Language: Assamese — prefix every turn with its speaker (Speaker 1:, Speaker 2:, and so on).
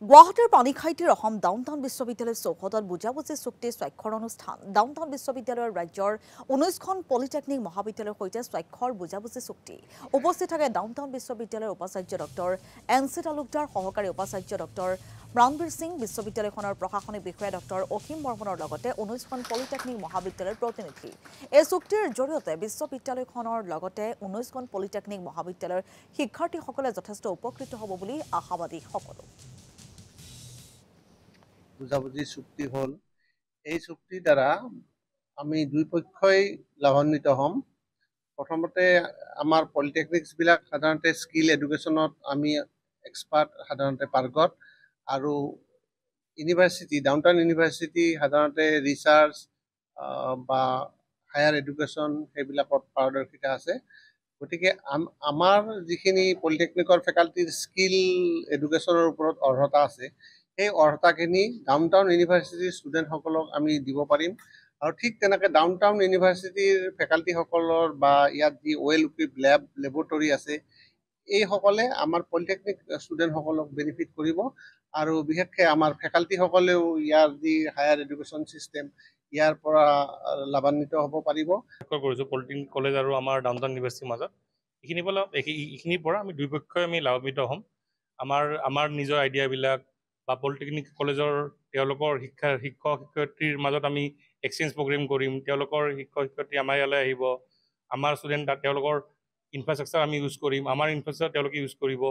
Speaker 1: গুৱাহাটীৰ পানীখাইটিৰ অসম ডাউনটাউন বিশ্ববিদ্যালয় চৌহদত বুজাবুজি চুক্তি স্বাক্ষৰ অনুষ্ঠান। ডাউনটাউন বিশ্ববিদ্যালয়ৰ ৰাজ্যৰ 19খন পলিটেকনিক মহাবিদ্যালয়ৰ সৈতে স্বাক্ষৰ বুজাবুজি চুক্তি। উপস্থিত থাকে ডাউনটাউন বিশ্ববিদ্যালয়ৰ উপাচাৰ্য ডক্টৰ এন.চি. তালুকদাৰ, সহকাৰী উপাচাৰ্য ডক্টৰ প্ৰাণবীৰ সিং, বিশ্ববিদ্যালয়খনৰ প্ৰশাসনিক বিষয়া ডক্টৰ অসীম বৰ্মনৰ লগতে 19খন পলিটেকনিক মহাবিদ্যালয়ৰ প্ৰতিনিধি। এই চুক্তিৰ জৰিয়তে বিশ্ববিদ্যালয়খনৰ লগতে 19খন পলিটেকনিক মহাবিদ্যালয়ৰ শিক্ষাৰ্থীসকলে যথেষ্ট উপকৃত হ'ব বুলি আশাবাদী সকলো।
Speaker 2: বুজাবুজি চুক্তি হ'ল। এই চুক্তিৰ দ্বাৰা আমি দুই পক্ষই লাভান্বিত হ'ম। প্ৰথমতে আমাৰ পলিটেকনিক্সবিলাক সাধাৰণতে স্কিল এডুকেশ্যনত আমি এক্সপাৰ্ট, সাধাৰণতে পাৰ্গত, আৰু ইউনিভাৰ্চিটি, ডাউনটাউন ইউনিভাৰ্চিটি সাধাৰণতে ৰিচাৰ্চ বা হায়াৰ এডুকেশ্যন সেইবিলাকত পাৰদৰ্শিতা আছে। গতিকে আমাৰ যিখিনি পলিটেকনিকৰ ফেকাল্টিৰ স্কিল এডুকেশ্যনৰ ওপৰত অৰ্হতা আছে, সেই অৰ্হতাখিনি ডাউনটাউন ইউনিভাৰ্চিটিৰ ষ্টুডেণ্টসকলক আমি দিব পাৰিম। আৰু ঠিক তেনেকৈ ডাউনটাউন ইউনিভাৰ্চিটিৰ ফেকাল্টিসকলৰ বা ইয়াত যি ৱেল ইকুইপড লেবৰেটৰী আছে, এইসকলে আমাৰ পলিটেকনিক ষ্টুডেণ্টসকলক বেনিফিট কৰিব। আৰু বিশেষকৈ আমাৰ ফেকাল্টিসকলেও ইয়াৰ যি হায়াৰ এডুকেশ্যন ছিষ্টেম, ইয়াৰ পৰা লাভান্বিত হ'ব পাৰিব।
Speaker 3: কৰিছোঁ পলিটেকনিক কলেজ আৰু আমাৰ ডাউনটাউন ইউনিভাৰ্চিটিৰ মাজত এইখিনিৰ পৰা আমি দুই পক্ষই আমি লাভান্বিত হ'ম। আমাৰ নিজৰ আইডিয়াবিলাক বা পলিটেকনিক কলেজৰ তেওঁলোকৰ শিক্ষক শিক্ষয়িত্ৰীৰ মাজত আমি এক্সচেঞ্জ প্ৰগ্ৰেম কৰিম। তেওঁলোকৰ শিক্ষক শিক্ষয়িত্ৰী আমাৰ ইয়ালৈ আহিব, আমাৰ ষ্টুডেণ্ট তেওঁলোকৰ ইনফ্ৰাষ্ট্ৰাকচাৰ আমি ইউজ কৰিম, আমাৰ ইনফ্ৰাষ্ট্ৰাকচাৰ তেওঁলোকে ইউজ কৰিব।